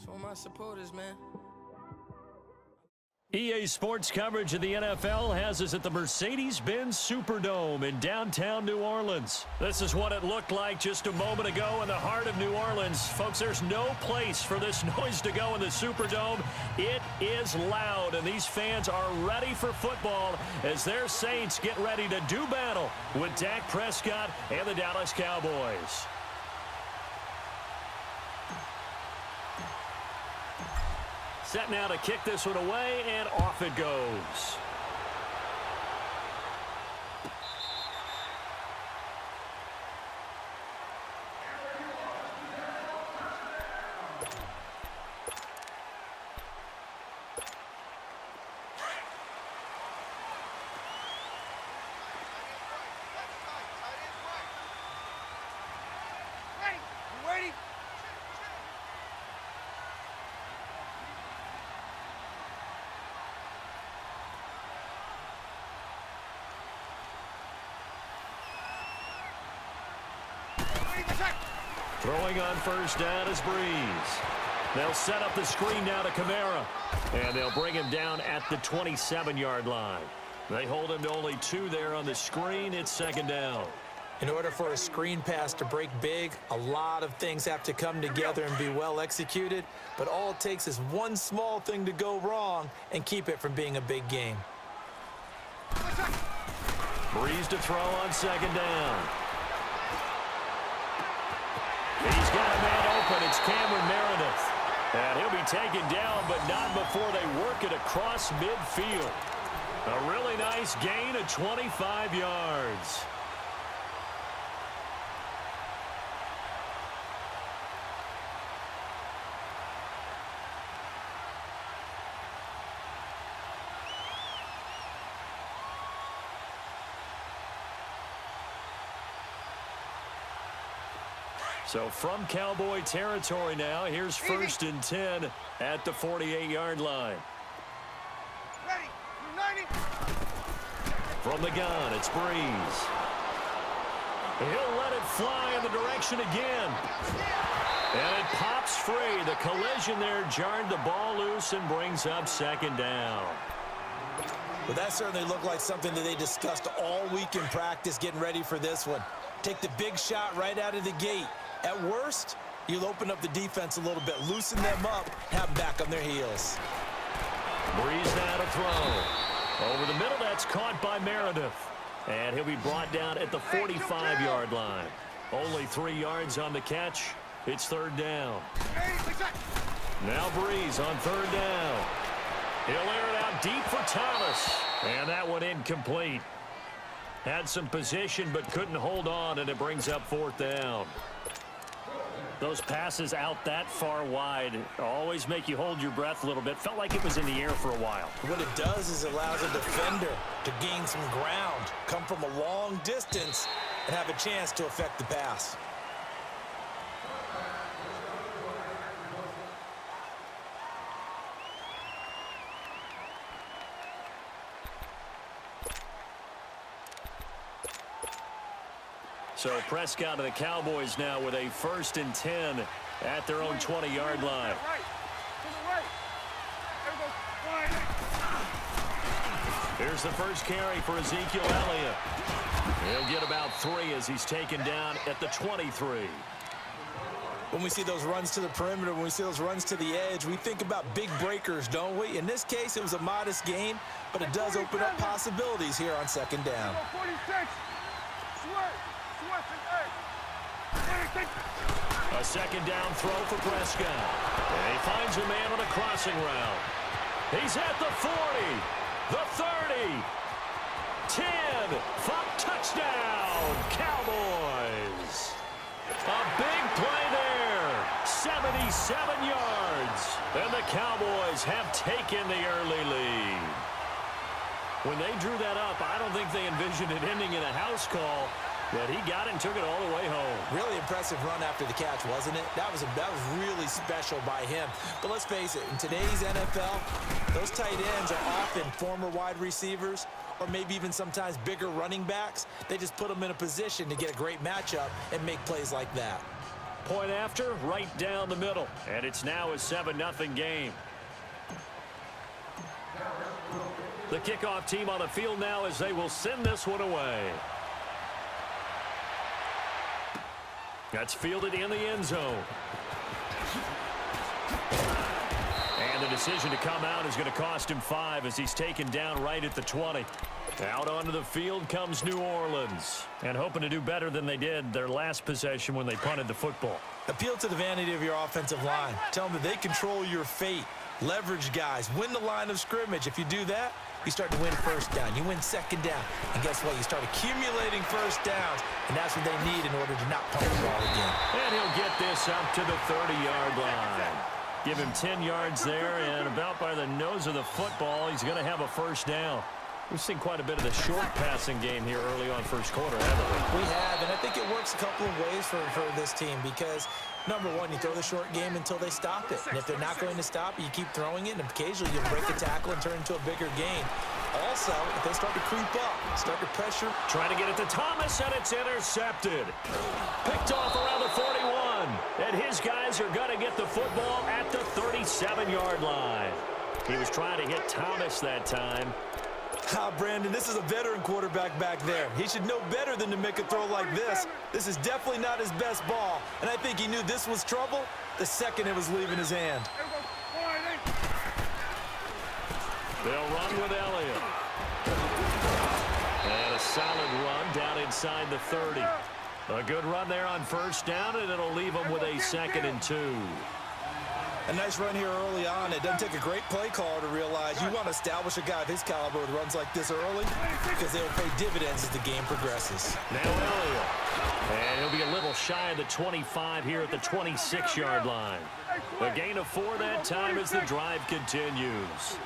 For my supporters, man. EA Sports coverage of the NFL has us at the Mercedes-Benz Superdome in downtown New Orleans. This is what it looked like just a moment ago in the heart of New Orleans. Folks, there's no place for this noise to go in the Superdome. It is loud, and these fans are ready for football as their Saints get ready to do battle with Dak Prescott and the Dallas Cowboys. Set now to kick this one away, and off it goes. Throwing on first down is Breeze. They'll set up the screen now to Kamara. And they'll bring him down at the 27-yard line. They hold him to only 2 there on the screen. It's second down. In order for a screen pass to break big, a lot of things have to come together and be well executed. But all it takes is one small thing to go wrong and keep it from being a big game. Breeze to throw on second down. He's got a man open. It's Cameron Meredith. And he'll be taken down, but not before they work it across midfield. A really nice gain of 25 yards. So from Cowboy territory now, here's first and 10 at the 48-yard line. Ready. 90. From the gun, it's Breeze. He'll let it fly in the direction again. And it pops free. The collision there jarred the ball loose and brings up second down. Well, that certainly looked like something that they discussed all week in practice getting ready for this one. Take the big shot right out of the gate. At worst, you'll open up the defense a little bit, loosen them up, have them back on their heels. Breeze now to throw. Over the middle, that's caught by Meredith. And he'll be brought down at the 45-yard line. Only 3 yards on the catch. It's third down. Now Breeze on third down. He'll air it out deep for Thomas. And that one incomplete. Had some position but couldn't hold on, and it brings up fourth down. Those passes out that far wide always make you hold your breath a little bit. Felt like it was in the air for a while. What it does is it allows a defender to gain some ground, come from a long distance, and have a chance to affect the pass. So Prescott and the Cowboys now with a first and 10 at their own 20-yard line. Here's the first carry for Ezekiel Elliott. He'll get about 3 as he's taken down at the 23. When we see those runs to the perimeter, when we see those runs to the edge, we think about big breakers, don't we? In this case, it was a modest gain, but it does open up possibilities here on second down. A second down throw for Prescott. And he finds a man on a crossing route. He's at the 40, the 30, 10, touchdown, Cowboys. A big play there, 77 yards. And the Cowboys have taken the early lead. When they drew that up, I don't think they envisioned it ending in a house call. But he got it and took it all the way home. Really impressive run after the catch, wasn't it? That was really special by him. But let's face it, in today's NFL, those tight ends are often former wide receivers or maybe even sometimes bigger running backs. They just put them in a position to get a great matchup and make plays like that. Point after, right down the middle. And it's now a 7-0 game. The kickoff team on the field now as they will send this one away. That's fielded in the end zone. And the decision to come out is going to cost him 5 as he's taken down right at the 20. Out onto the field comes New Orleans. And hoping to do better than they did their last possession when they punted the football. Appeal to the vanity of your offensive line. Tell them that they control your fate. Leverage guys. Win the line of scrimmage. If you do that, you start to win first down. You win second down. And guess what? You start accumulating first downs. And that's what they need in order to not punt the ball again. And he'll get this up to the 30-yard line. Give him 10 yards there, and about by the nose of the football, he's going to have a first down. We've seen quite a bit of the short passing game here early on first quarter, haven't we? We have, and I think it works a couple of ways for this team because, number one, you throw the short game until they stop it. And if they're not going to stop it, you keep throwing it, and occasionally you'll break a tackle and turn it into a bigger gain. Also, if they start to creep up, start to pressure. Trying to get it to Thomas, and it's intercepted. Picked off around the 41. And his guys are going to get the football at the 37-yard line. He was trying to hit Thomas that time. Brandon, this is a veteran quarterback back there. He should know better than to make a throw like this. This is definitely not his best ball, and I think he knew this was trouble the second it was leaving his hand. They'll run with Elliott. And a solid run down inside the 30. A good run there on first down, and it'll leave them with a 2nd and 2. A nice run here early on. It doesn't take a great play caller to realize you want to establish a guy of his caliber with runs like this early because they'll pay dividends as the game progresses. Now Elliott. And he'll be a little shy of the 25 here at the 26-yard line. A gain of 4 that time as the drive continues.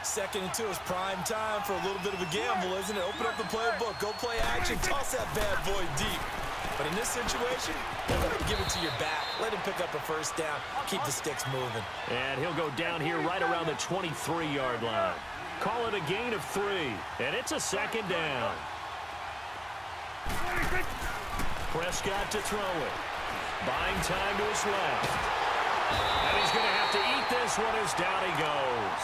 2nd and 2 is prime time for a little bit of a gamble, isn't it? Open up the playbook, go play action, toss that bad boy deep. But in this situation, give it to your back. Let him pick up a first down. Keep the sticks moving. And he'll go down here right around the 23-yard line. Call it a gain of 3, and it's a 2nd down. Prescott to throw it. Buying time to his left. And he's going to have to eat this one as down he goes.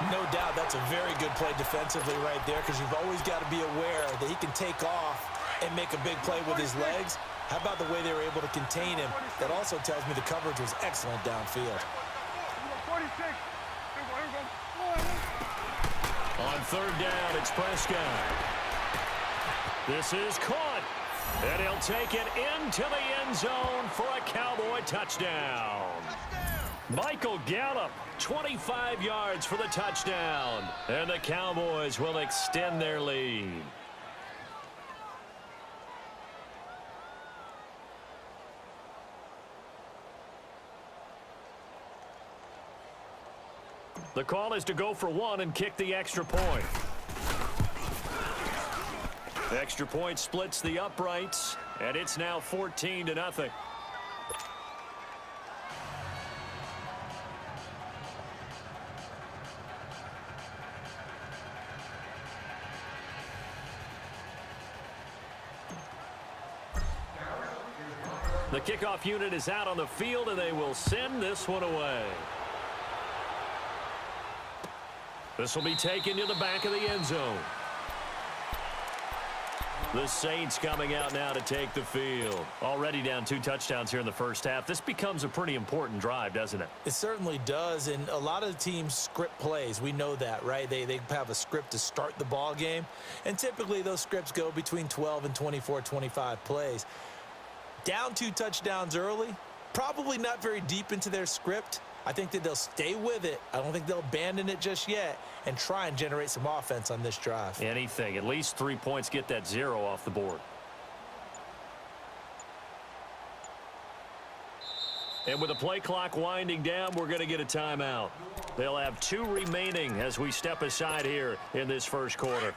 No doubt that's a very good play defensively right there because you've always got to be aware that he can take off and make a big play with his legs. How about the way they were able to contain him? That also tells me the coverage was excellent downfield. On 3rd down, it's Prescott. This is caught. And he'll take it into the end zone for a Cowboy touchdown. Michael Gallup, 25 yards for the touchdown. And the Cowboys will extend their lead. The call is to go for 1 and kick the extra point. The extra point splits the uprights, and it's now 14-0. The kickoff unit is out on the field, and they will send this one away. This will be taken to the back of the end zone. The Saints coming out now to take the field. Already down 2 touchdowns here in the first half. This becomes a pretty important drive, doesn't it? It certainly does, and a lot of the teams script plays. We know that, right? They have a script to start the ball game, and typically those scripts go between 12 and 24, 25 plays. Down 2 touchdowns early, probably not very deep into their script. I think that they'll stay with it. I don't think they'll abandon it just yet and try and generate some offense on this drive. Anything. At least 3 points, get that 0 off the board. And with the play clock winding down, we're going to get a timeout. They'll have 2 remaining as we step aside here in this first quarter.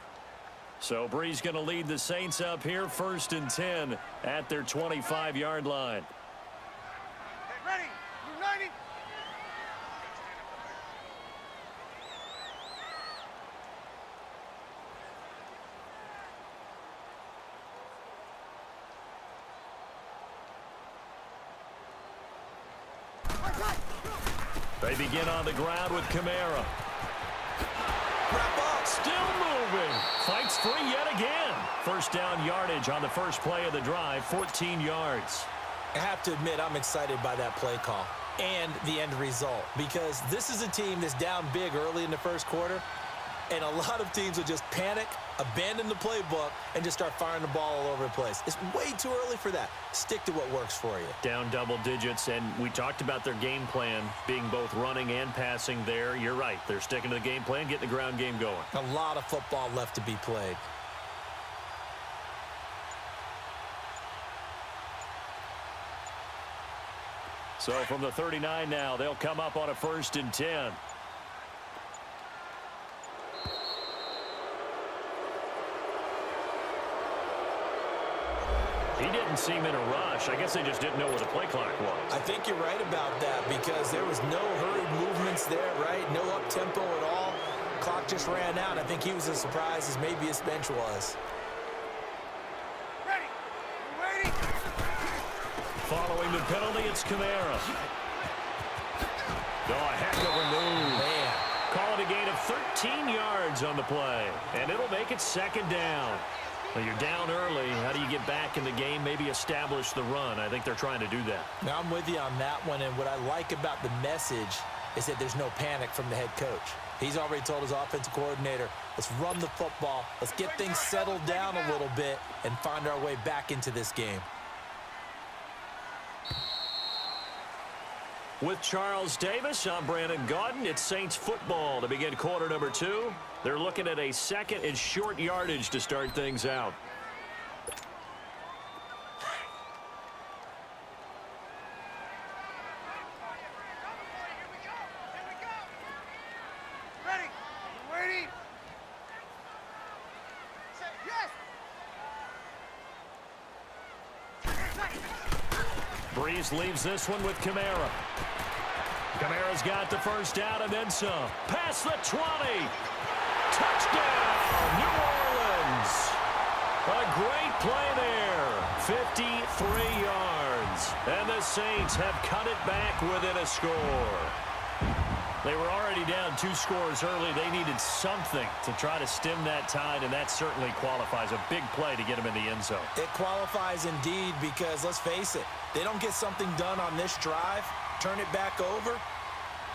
So Bree's going to lead the Saints up here 1st and 10 at their 25-yard line. Ready, 90. They begin on the ground with Kamara. Wrap up. Still moving. Fights free yet again. First down yardage on the first play of the drive, 14 yards. I have to admit, I'm excited by that play call and the end result, because this is a team that's down big early in the first quarter, and a lot of teams will just panic, abandon the playbook, and just start firing the ball all over the place. It's way too early for that. Stick to what works for you. Down double digits, and we talked about their game plan being both running and passing there. You're right. They're sticking to the game plan, getting the ground game going. A lot of football left to be played. So from the 39 now, they'll come up on a 1st and 10. He didn't seem in a rush. I guess they just didn't know where the play clock was. I think you're right about that, because there was no hurried movements there, right? No up-tempo at all. Clock just ran out. I think he was as surprised as maybe his bench was. Ready. Ready. Following the penalty, it's Kamara. Oh, a heck of a move. Man. Call it a gain of 13 yards on the play, and it'll make it 2nd down. Well, you're down early. How do you get back in the game? Maybe establish the run. I think they're trying to do that. Now, I'm with you on that one, and what I like about the message is that there's no panic from the head coach. He's already told his offensive coordinator, let's run the football, let's get things settled down a little bit, and find our way back into this game. With Charles Davis, I'm Brandon Gaudin. It's Saints football to begin quarter number 2. They're looking at a 2nd and short yardage to start things out. Ready. Waiting. Say yes. Breeze leaves this one with Kamara. Kamara's got the first down and then some. Past the 20. Touchdown, New Orleans. A great play there. 53 yards. And the Saints have cut it back within a score. They were already down 2 scores early. They needed something to try to stem that tide, and that certainly qualifies. A big play to get them in the end zone. It qualifies indeed, because let's face it, they don't get something done on this drive, turn it back over,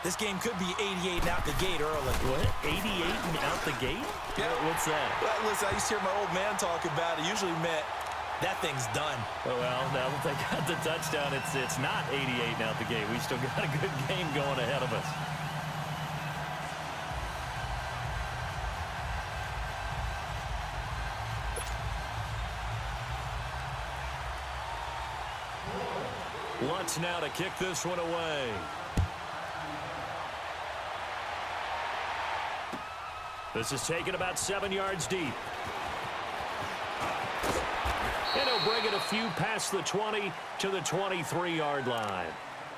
this game could be 88 and out the gate early. What? 88 and out the gate? Yeah. What's that? Well, listen, I used to hear my old man talk about it. Usually meant that thing's done. Well, now that they got the touchdown, it's not 88 and out the gate. We still got a good game going ahead of us. Lutz now to kick this one away. This is taken about 7 yards deep. And he'll bring it a few past the 20 to the 23-yard line.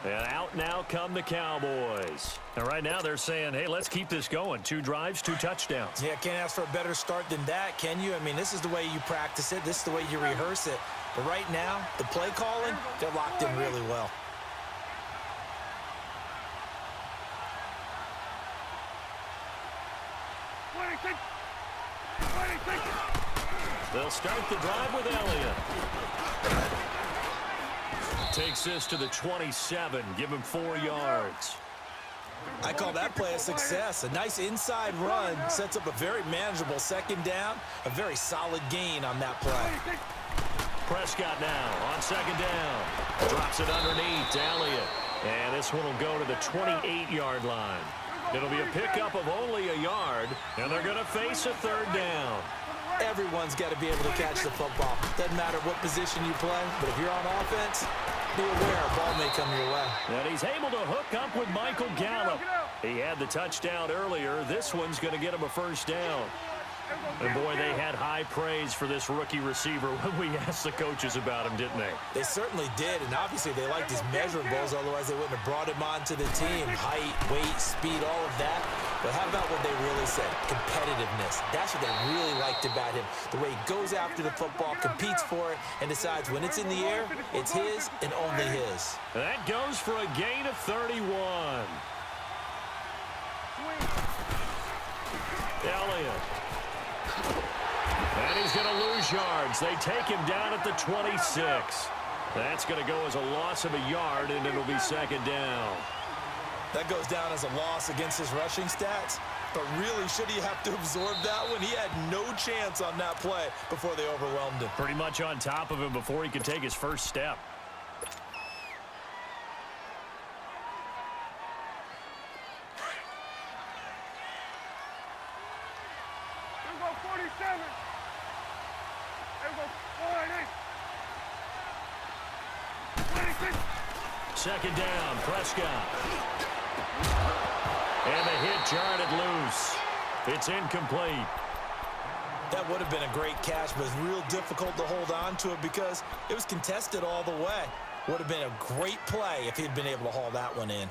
And out now come the Cowboys. And right now they're saying, hey, let's keep this going. 2 drives, 2 touchdowns. Yeah, can't ask for a better start than that, can you? I mean, this is the way you practice it. This is the way you rehearse it. But right now, the play calling, they're locked in really well. They'll start the drive with Elliott. Takes this to the 27. Give him 4 yards. I call that play a success. A nice inside run sets up a very manageable 2nd down. A very solid gain on that play. Prescott now on 2nd down. Drops it underneath to Elliott. And this one will go to the 28-yard line. It'll be a pickup of only a yard, and they're going to face a 3rd down. Everyone's got to be able to catch the football. Doesn't matter what position you play, but if you're on offense, be aware a ball may come your way. And he's able to hook up with Michael Gallup. He had the touchdown earlier. This one's going to get him a 1st down. And, boy, they had high praise for this rookie receiver when we asked the coaches about him, didn't they? They certainly did, and obviously they liked his measurables, otherwise they wouldn't have brought him onto the team. Height, weight, speed, all of that. But how about what they really said? Competitiveness. That's what they really liked about him. The way he goes after the football, competes for it, and decides when it's in the air, it's his and only his. That goes for a gain of 31. Elliott. And he's going to lose yards. They take him down at the 26. That's going to go as a loss of a yard, and it'll be second down. That goes down as a loss against his rushing stats. But really, should he have to absorb that one? He had no chance on that play before they overwhelmed him. Pretty much on top of him before he could take his first step. Here we go, 47. Here we go, 48. 26. Second down, Prescott. And the hit jarred loose. It's incomplete. That would have been a great catch, but it's real difficult to hold on to it because it was contested all the way. Would have been a great play if he'd been able to haul that one in.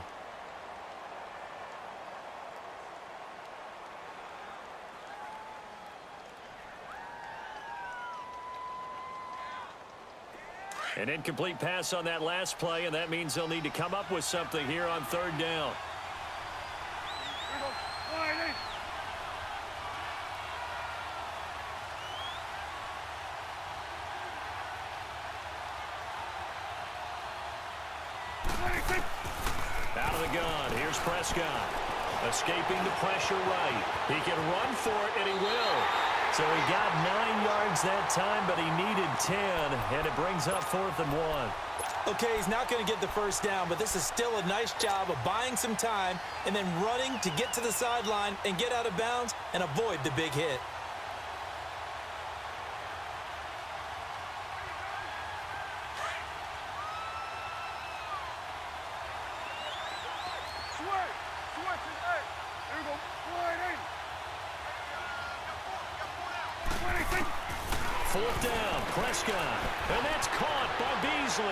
An incomplete pass on that last play, and that means they'll need to come up with something here on third down. Here we go, 48. 26. Out of the gun, here's Prescott. Escaping the pressure right. He can run for it, and he will. So he got 9 yards that time, but he needed 10, and it brings up 4th and 1. Okay, he's not going to get the first down, but this is still a nice job of buying some time and then running to get to the sideline and get out of bounds and avoid the big hit. Switch. Switch is 8. Here we go, 48. 26. 4th down, Prescott. And that's caught by Beasley.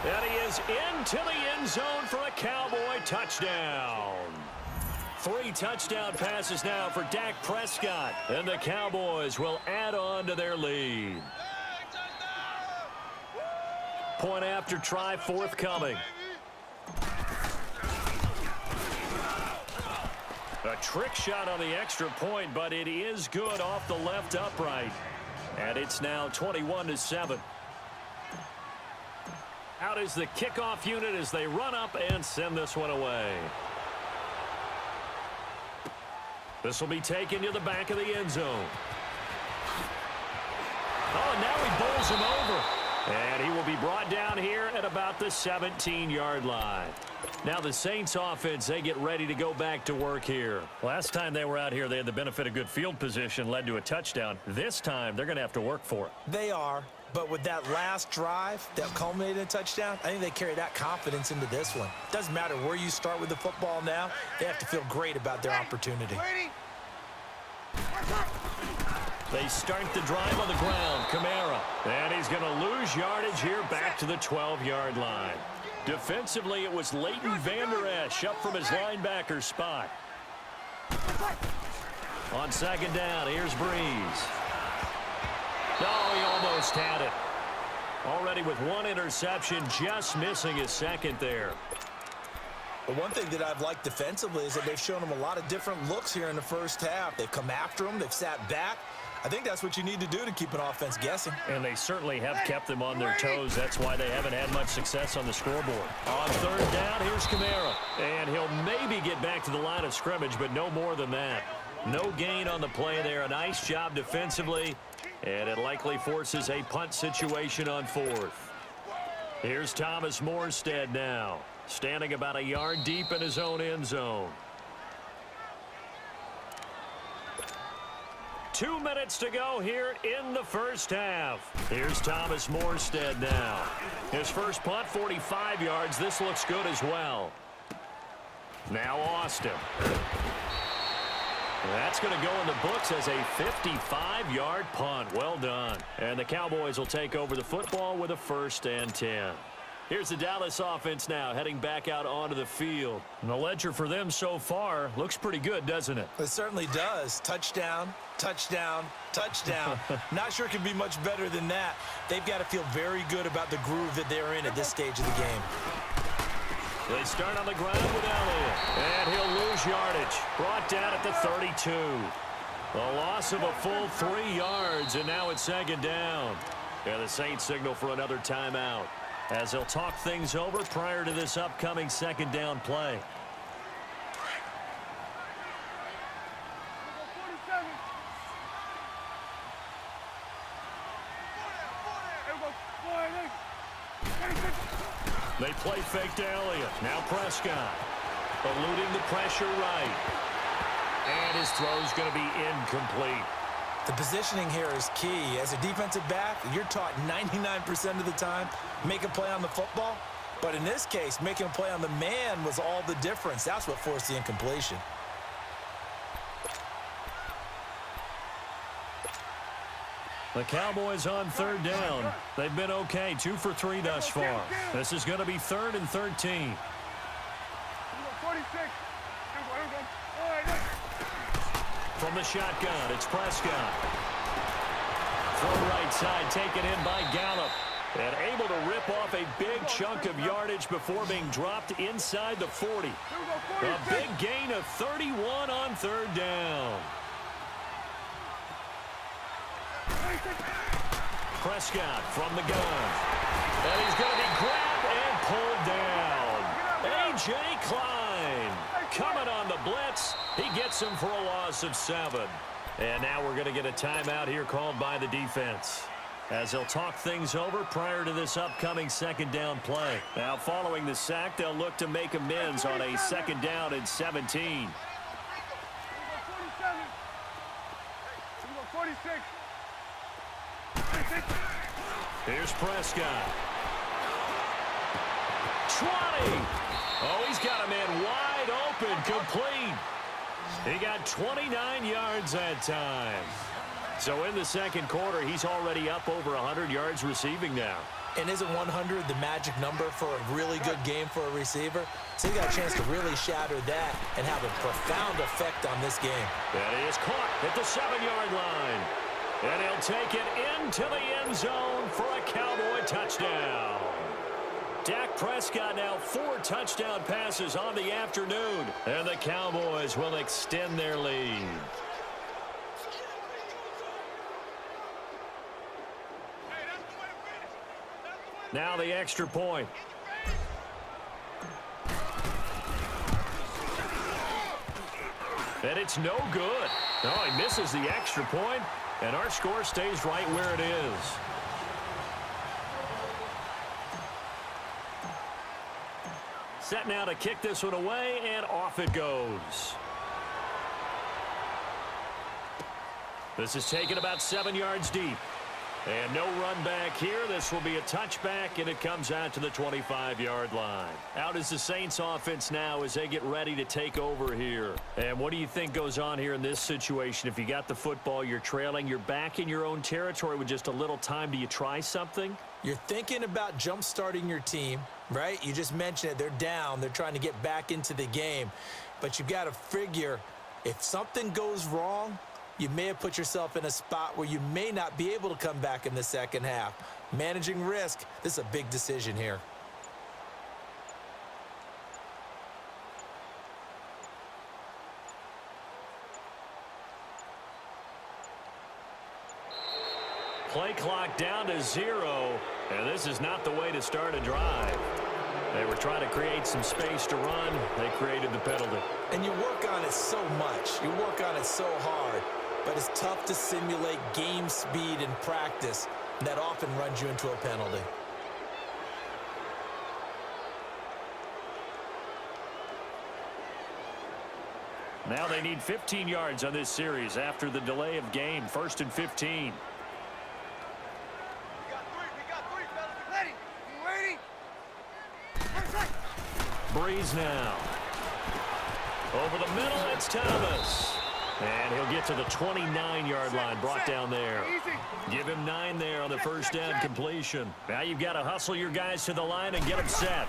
And he is into the end zone for a Cowboy touchdown. 3 touchdown passes now for Dak Prescott. And the Cowboys will add on to their lead. Point after try forthcoming. A trick shot on the extra point, but it is good off the left upright. And it's now 21-7. Out is the kickoff unit as they run up and send this one away. This will be taken to the back of the end zone. Oh, and now he bowls him over. And he will be brought down here at about the 17-yard line. Now the Saints offense, they get ready to go back to work here. Last time they were out here, they had the benefit of good field position, led to a touchdown. This time, they're going to have to work for it. They are, but with that last drive that culminated in a touchdown, I think they carry that confidence into this one. Doesn't matter where you start with the football now, they have to feel great about their opportunity. Waiting. What's up? They start the drive on the ground. Kamara. And he's going to lose yardage here back to the 12-yard line. Defensively, it was Leighton Vander Esch up from his linebacker spot. On second down, here's Breeze. No, he almost had it. Already with 1 interception, just missing his second there. But one thing that I've liked defensively is that they've shown him a lot of different looks here in the first half. They've come after him. They've sat back. I think that's what you need to do to keep an offense guessing. And they certainly have kept them on their toes. That's why they haven't had much success on the scoreboard. On third down, here's Kamara. And he'll maybe get back to the line of scrimmage, but no more than that. No gain on the play there. A nice job defensively. And it likely forces a punt situation on 4th. Here's Thomas Morstead now, standing about a yard deep in his own end zone. 2 minutes to go here in the first half. Here's Thomas Morstead now. His first punt, 45 yards. This looks good as well. Now Austin. That's going to go in the books as a 55-yard punt. Well done. And the Cowboys will take over the football with a 1st and 10. Here's the Dallas offense now heading back out onto the field. And the ledger for them so far looks pretty good, doesn't it? It certainly does. Touchdown, touchdown, touchdown. Not sure it can be much better than that. They've got to feel very good about the groove that they're in at this stage of the game. They start on the ground with Elliott. And he'll lose yardage. Brought down at the 32. A loss of a full 3 yards, and now it's second down. And the Saints signal for another timeout as they'll talk things over prior to this upcoming second down play. They play fake to Elliott. Now Prescott. Eluding the pressure right. And his throw's going to be incomplete. The positioning here is key. As a defensive back, you're taught 99% of the time, make a play on the football. But in this case, making a play on the man was all the difference. That's what forced the incompletion. The Cowboys on third down. They've been okay, 2 for 3 thus far. This is going to be 3rd and 13. From the shotgun, it's Prescott. From right side, taken in by Gallup. And able to rip off a big chunk of yardage before being dropped inside the 40. A big gain of 31 on third down. Prescott from the gun. And he's going to be grabbed and pulled down. A.J. Klein coming on the blitz. He gets him for a loss of 7. And now we're going to get a timeout here called by the defense as they'll talk things over prior to this upcoming second down play. Now following the sack, they'll look to make amends on a second down and 17. 46. Here's Prescott. 20. Oh, he's got a man wide open, complete. He got 29 yards that time. So in the second quarter, he's already up over 100 yards receiving now. And isn't 100 the magic number for a really good game for a receiver? So he got a chance to really shatter that and have a profound effect on this game. And he is caught at the 7-yard line. And he'll take it into the end zone for a Cowboy touchdown. Dak Prescott now 4 touchdown passes on the afternoon. And the Cowboys will extend their lead. Now the extra point. And it's no good. Oh, he misses the extra point. And our score stays right where it is. Set now to kick this one away, and off it goes. This is taken about 7 yards deep. And no run back here. This will be a touchback, and it comes out to the 25-yard line. Out is the Saints offense now as they get ready to take over here. And what do you think goes on here in this situation? If you got the football, you're trailing, you're back in your own territory with just a little time. Do you try something? You're thinking about jump-starting your team, right? You just mentioned it. They're down. They're trying to get back into the game. But you've got to figure if something goes wrong, you may have put yourself in a spot where you may not be able to come back in the second half. Managing risk, this is a big decision here. Play clock down to 0, and this is not the way to start a drive. They were trying to create some space to run. They created the penalty. And you work on it so much. You work on it so hard. But it's tough to simulate game speed in practice. That often runs you into a penalty. Now they need 15 yards on this series after the delay of game. 1st and 15. Breeze now. Over the middle, it's Thomas. And he'll get to the 29-yard line, brought down there. Give him 9 there on the first down completion. Now you've got to hustle your guys to the line and get them set.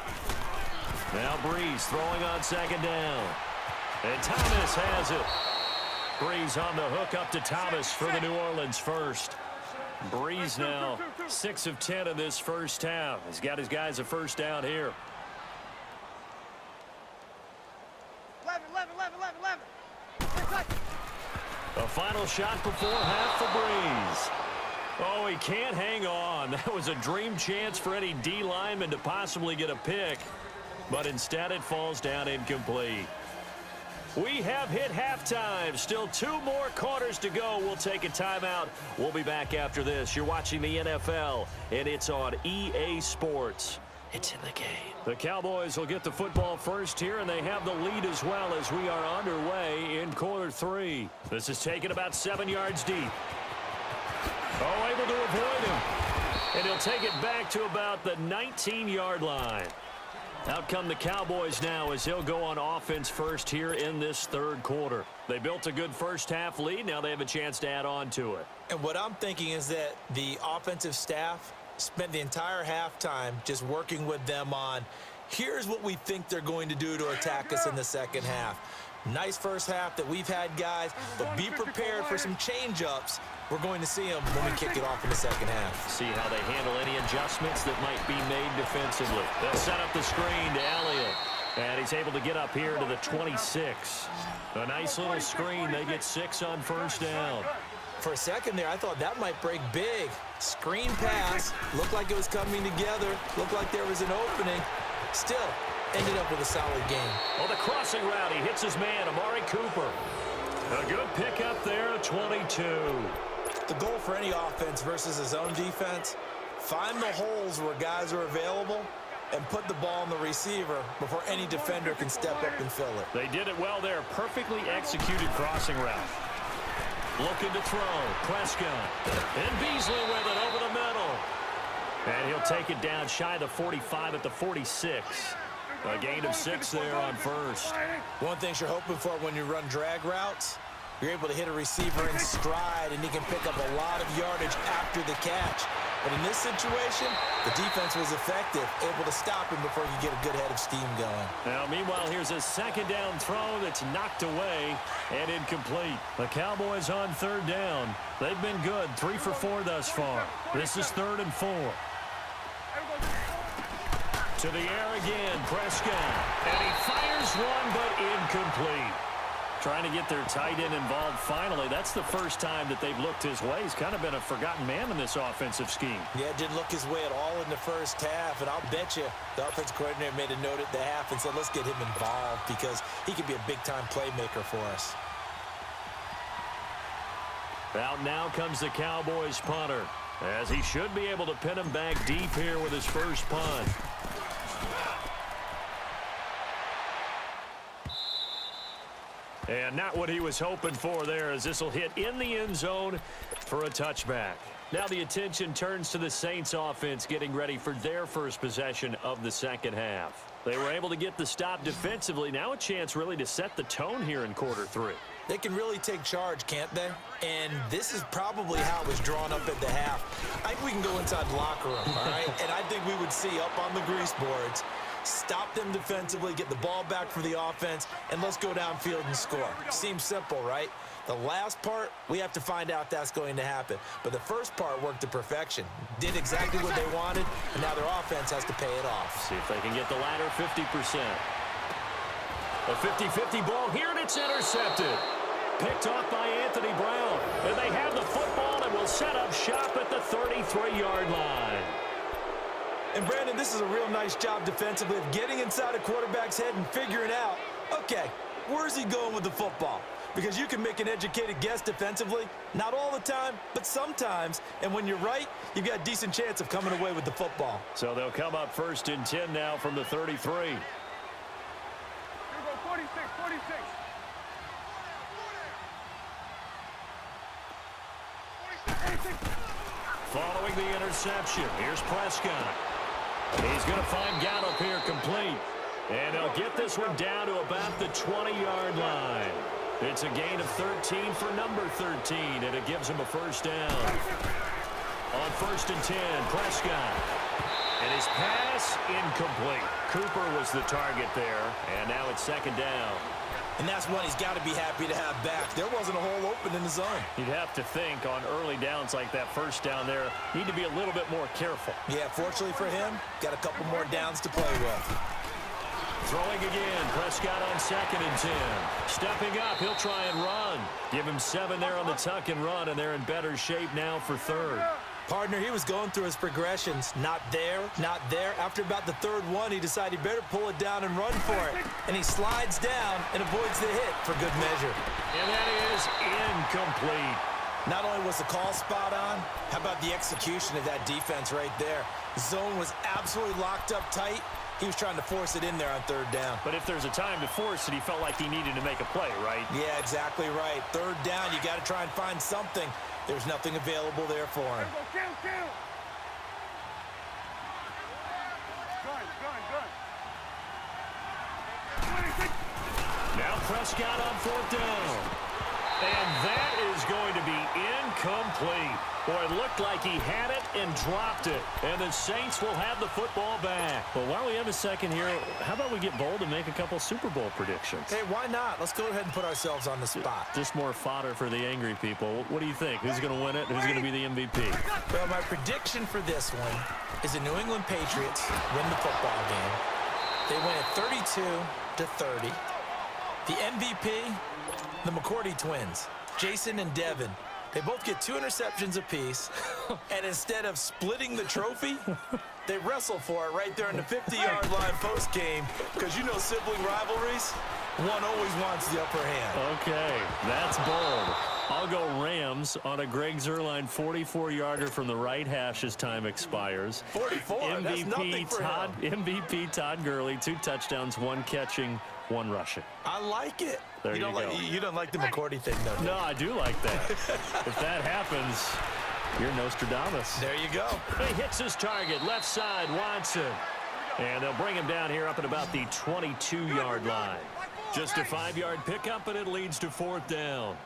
Now Breeze throwing on second down. And Thomas has it. Breeze on the hook up to Thomas for the New Orleans first. Breeze now 6 of 10 in this first half. He's got his guys a first down here. A final shot before half for Breeze. Oh, he can't hang on. That was a dream chance for any D lineman to possibly get a pick. But instead it falls down incomplete. We have hit halftime. Still 2 more quarters to go. We'll take a timeout. We'll be back after this. You're watching the NFL, and it's on EA Sports. It's in the game. The Cowboys will get the football first here, and they have the lead as well as we are underway in quarter 3. This is taken about 7 yards deep. Oh, able to avoid him. And he'll take it back to about the 19-yard line. Out come the Cowboys now as he'll go on offense first here in this third quarter. They built a good first-half lead. Now they have a chance to add on to it. And what I'm thinking is that the offensive staff spent the entire halftime just working with them on, here's what we think they're going to do to attack us in the second half. Nice first half that we've had, guys, but be prepared for some change-ups. We're going to see them when we kick it off in the second half. See how they handle any adjustments that might be made defensively. They'll set up the screen to Elliott. And he's able to get up here to the 26. A nice little screen. They get 6 on first down. For a second there, I thought that might break big. Screen pass. Looked like it was coming together. Looked like there was an opening. Still, ended up with a solid game. On the crossing route, he hits his man, Amari Cooper. A good pickup there, 22. The goal for any offense versus a zone defense, find the holes where guys are available and put the ball on the receiver before any defender can step up and fill it. They did it well there. Perfectly executed crossing route. Looking to throw. Prescott. And Beasley with it over the middle. And he'll take it down shy of the 45 at the 46. A gain of 6 there on first. One thing you're hoping for when you run drag routes, you're able to hit a receiver in stride, and he can pick up a lot of yardage after the catch. But in this situation, the defense was effective, able to stop him before you get a good head of steam going. Now, meanwhile, here's a second down throw that's knocked away and incomplete. The Cowboys on third down. They've been good, 3 for 4 thus far. This is 3rd and 4. To the air again, Prescott. And he fires one, but incomplete. Trying to get their tight end involved finally. That's the first time that they've looked his way. He's kind of been a forgotten man in this offensive scheme. Yeah, didn't look his way at all in the first half, and I'll bet you the offensive coordinator made a note at the half and said, let's get him involved because he could be a big-time playmaker for us. Out now comes the Cowboys punter, as he should be able to pin him back deep here with his first punt. And not what he was hoping for there, as this will hit in the end zone for a touchback. Now the attention turns to the Saints offense getting ready for their first possession of the second half. They were able to get the stop defensively. Now a chance really to set the tone here in quarter 3. They can really take charge, can't they? And this is probably how it was drawn up at the half. I think we can go inside the locker room, all right? And I think we would see up on the grease boards, stop them defensively, get the ball back for the offense, and let's go downfield and score. Seems simple, right? The last part, we have to find out if that's going to happen. But the first part worked to perfection. Did exactly what they wanted, and now their offense has to pay it off. See if they can get the latter 50%. A 50-50 ball here, and it's intercepted. Picked off by Anthony Brown. And they have the football and will set up shop at the 33-yard line. And, Brandon, this is a real nice job defensively of getting inside a quarterback's head and figuring out, okay, where's he going with the football? Because you can make an educated guess defensively, not all the time, but sometimes. And when you're right, you've got a decent chance of coming away with the football. So they'll come up 1st and 10 now from the 33. Here we go, 46, 46. Following the interception, here's Prescott. He's going to find Gallup here complete. And he'll get this one down to about the 20-yard line. It's a gain of 13 for number 13, and it gives him a first down. On 1st and 10, Prescott. And his pass incomplete. Cooper was the target there, and now it's 2nd down. And that's one he's got to be happy to have back. There wasn't a hole open in the zone. You'd have to think on early downs like that first down there, need to be a little bit more careful. Yeah, fortunately for him, got a couple more downs to play with. Throwing again. Prescott on 2nd and 10. Stepping up. He'll try and run. Give him 7 there on the tuck and run, and they're in better shape now for 3rd. Partner, he was going through his progressions. Not there, not there. After about the 3rd one, he decided he better pull it down and run for it. And he slides down and avoids the hit for good measure. And that is incomplete. Not only was the call spot on, how about the execution of that defense right there? Zone was absolutely locked up tight. He was trying to force it in there on 3rd down. But if there's a time to force it, he felt like he needed to make a play, right? Yeah, exactly right. 3rd down, you got to try and find something. There's nothing available there for him. Kill. Gun. Now Prescott on 4th down. And that is going to be incomplete. Boy, it looked like he had it and dropped it. And the Saints will have the football back. Well, while we have a second here, how about we get bold and make a couple Super Bowl predictions? Hey, why not? Let's go ahead and put ourselves on the spot. Just more fodder for the angry people. What do you think? Who's going to win it? Who's going to be the MVP? Well, my prediction for this one is the New England Patriots win the football game. They win it 32-30. The MVP, the McCourty twins, Jason and Devin. They both get 2 interceptions apiece, and instead of splitting the trophy, they wrestle for it right there in the 50-yard line post-game, because you know sibling rivalries, one always wants the upper hand. Okay, that's bold. I'll go Rams on a Greg Zuerlein 44-yarder from the right hash as time expires. 44, that's nothing for him. MVP Todd Gurley, 2 touchdowns, 1 catching, 1 rushing. I like it. There you go. You don't like the McCourty thing, though. No, I do like that. If that happens, you're Nostradamus. There you go. He hits his target, left side, Watson. And they'll bring him down here up at about the 22-yard line. Just a 5-yard pickup, and it leads to 4th down.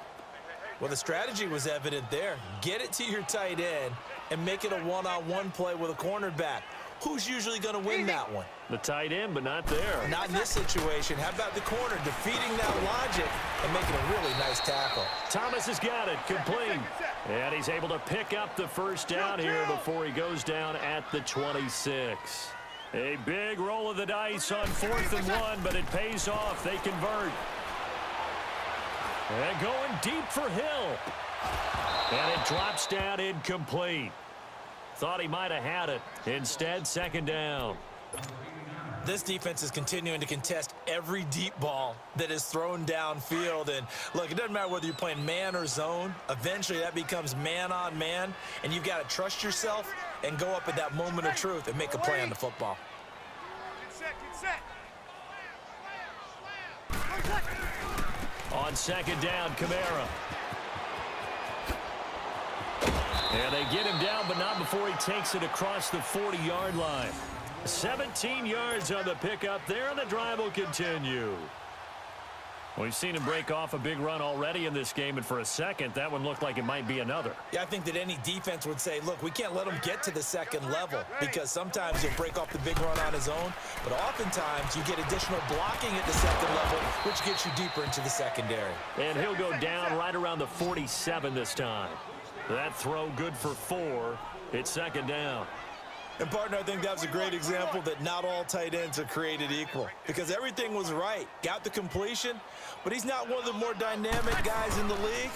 Well, the strategy was evident there. Get it to your tight end and make it a one-on-one play with a cornerback. Who's usually going to win that one? The tight end, but not there. Not in this situation. How about the corner defeating that logic and making a really nice tackle? Thomas has got it, complete. And he's able to pick up the 1st down here before he goes down at the 26. A big roll of the dice on 4th and 1, but it pays off. They convert. And going deep for Hill. And it drops down incomplete. Thought he might have had it. Instead, 2nd down. This defense is continuing to contest every deep ball that is thrown downfield. And look, it doesn't matter whether you're playing man or zone. Eventually, that becomes man on man. And you've got to trust yourself and go up at that moment of truth and make a play on the football. Get set. On 2nd down, Kamara. And they get him down, but not before he takes it across the 40-yard line. 17 yards on the pickup there, and the drive will continue. We've seen him break off a big run already in this game, and for a second, that one looked like it might be another. Yeah, I think that any defense would say, look, we can't let him get to the 2nd level, because sometimes he'll break off the big run on his own, but oftentimes you get additional blocking at the 2nd level, which gets you deeper into the secondary. And he'll go down right around the 47 this time. That throw good for 4. It's 2nd down. And, partner, I think that was a great example that not all tight ends are created equal, because everything was right. Got the completion, but he's not one of the more dynamic guys in the league.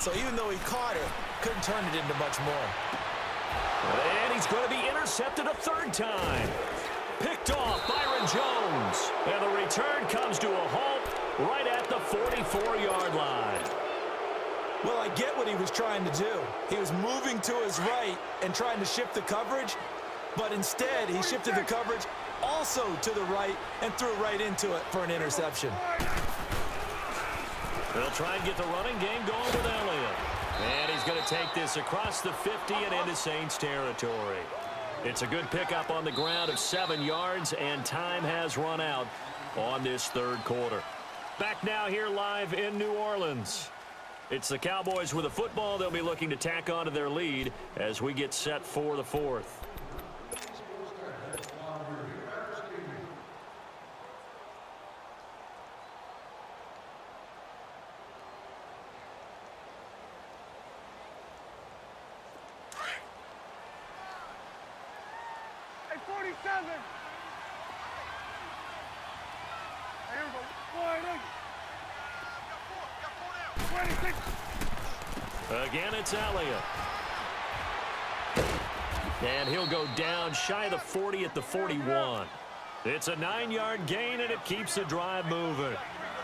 So even though he caught it, couldn't turn it into much more. And he's going to be intercepted a 3rd time. Picked off Byron Jones. And the return comes to a halt right at the 44-yard line. Well, I get what he was trying to do. He was moving to his right and trying to shift the coverage, but instead he shifted the coverage also to the right and threw right into it for an interception. They'll try and get the running game going with Elliott. And he's going to take this across the 50 and into Saints territory. It's a good pickup on the ground of 7 yards, and time has run out on this 3rd quarter. Back now here live in New Orleans. It's the Cowboys with a football. They'll be looking to tack on to their lead as we get set for the 4th. Hey, 47. 26. Again, it's Elliott. And he'll go down shy of the 40 at the 41. It's a 9-yard gain, and it keeps the drive moving.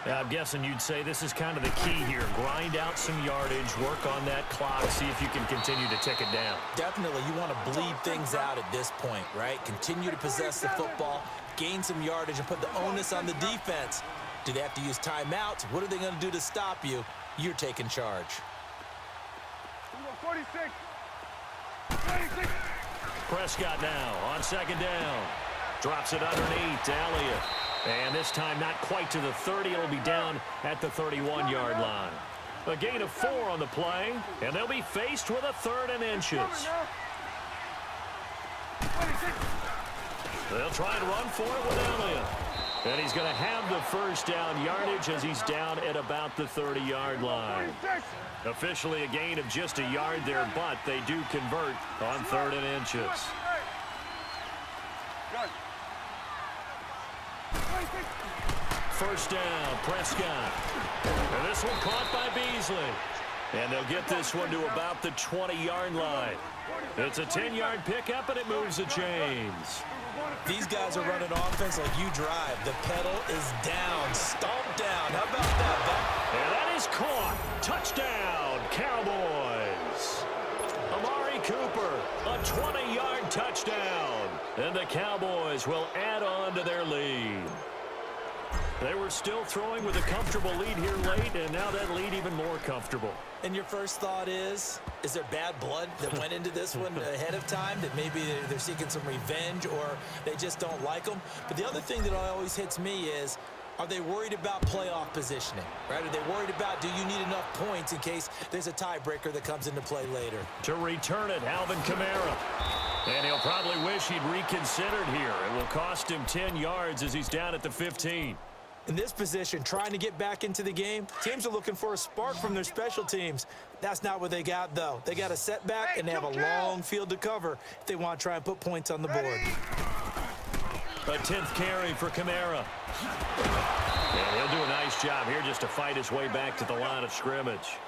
Now, I'm guessing you'd say this is kind of the key here. Grind out some yardage, work on that clock, see if you can continue to tick it down. Definitely, you want to bleed things out at this point, right? Continue to possess the football, gain some yardage, and put the onus on the defense. Do they have to use timeouts? What are they going to do to stop you? You're taking charge. 46. 26. Prescott now on second down. Drops it underneath to Elliott. And this time not quite to the 30. It'll be down at the 31-yard line. A gain of 4 on the play, and they'll be faced with a 3rd and inches. They'll try and run for it with Elliott. And he's going to have the first down yardage as he's down at about the 30-yard line. Officially a gain of just a yard there, but they do convert on 3rd and inches. First down, Prescott. And this one caught by Beasley. And they'll get this one to about the 20-yard line. It's a 10-yard pickup, and it moves the chains. These guys are running offense like you drive. The pedal is down. Stomp down. How about that, Buck? And that is caught. Touchdown, Cowboys. Amari Cooper, a 20-yard touchdown. And the Cowboys will add on to their lead. They were still throwing with a comfortable lead here late, and now that lead even more comfortable. And your first thought is there bad blood that went into this one ahead of time, that maybe they're seeking some revenge or they just don't like them? But the other thing that always hits me is, are they worried about playoff positioning, right? Are they worried about, do you need enough points in case there's a tiebreaker that comes into play later? To return it, Alvin Kamara. And he'll probably wish he'd reconsidered here. It will cost him 10 yards as he's down at the 15. In this position, trying to get back into the game, teams are looking for a spark from their special teams. That's not what they got, though. They got a setback, and they have a long field to cover if they want to try and put points on the board. A 10th carry for Kamara. And he'll do a nice job here just to fight his way back to the line of scrimmage.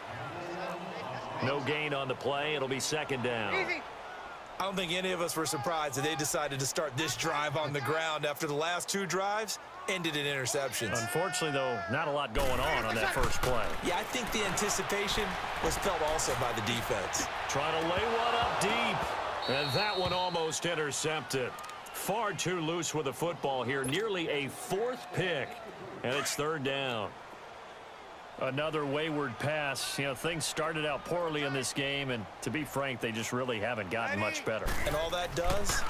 No gain on the play. It'll be second down. I don't think any of us were surprised that they decided to start this drive on the ground after the last 2 drives ended in interceptions. Unfortunately, though, not a lot going on that first play. Yeah, I think the anticipation was felt also by the defense. Trying to lay one up deep. And that one almost intercepted. Far too loose with the football here. Nearly a 4th pick. And it's 3rd down. Another wayward pass. You know, things started out poorly in this game, and to be frank, they just really haven't gotten much better. And all that does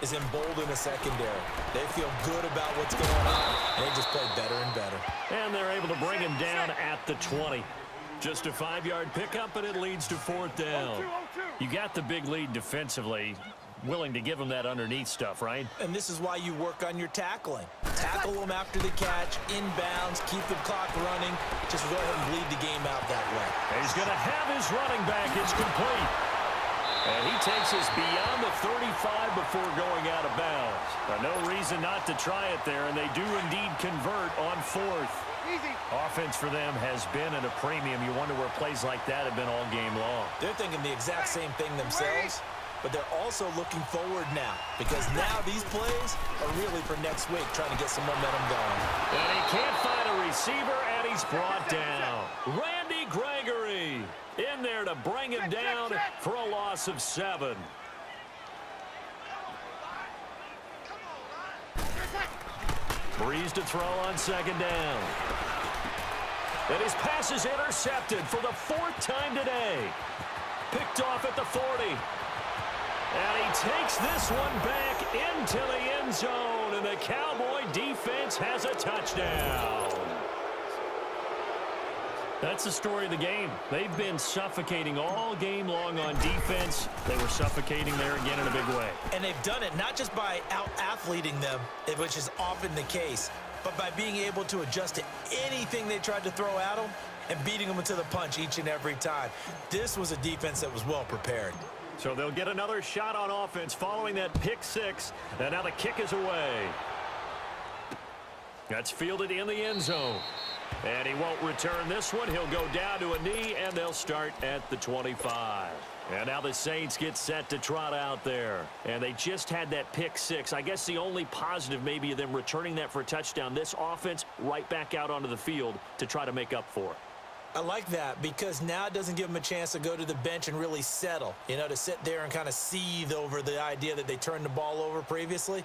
is embolden a secondary. They feel good about what's going on, and they just play better and better. And they're able to bring him down at the 20. Just a 5-yard pickup, and it leads to 4th down. You got the big lead defensively. Willing to give them that underneath stuff, right? And this is why you work on your tackling. Tackle them after the catch, inbounds, keep the clock running. Just go ahead and bleed the game out that way. And he's going to have his running back. It's complete. And he takes us beyond the 35 before going out of bounds. No reason not to try it there, and they do indeed convert on 4th. Offense for them has been at a premium. You wonder where plays like that have been all game long. They're thinking the exact same thing themselves. But they're also looking forward now, because now these plays are really for next week, trying to get some momentum going. And he can't find a receiver, and he's brought down. Randy Gregory in there to bring him down for a loss of 7. Breeze to throw on second down. And his pass is intercepted for the 4th time today. Picked off at the 40. And he takes this one back into the end zone, and the Cowboy defense has a touchdown. That's the story of the game. They've been suffocating all game long on defense. They were suffocating there again in a big way. And they've done it not just by out-athleting them, which is often the case, but by being able to adjust to anything they tried to throw at them and beating them to the punch each and every time. This was a defense that was well prepared. So they'll get another shot on offense following that pick 6. And now the kick is away. That's fielded in the end zone. And he won't return this one. He'll go down to a knee, and they'll start at the 25. And now the Saints get set to trot out there. And they just had that pick six. I guess the only positive maybe of them returning that for a touchdown. This offense right back out onto the field to try to make up for it. I like that because now it doesn't give them a chance to go to the bench and really settle, to sit there and kind of seethe over the idea that they turned the ball over previously.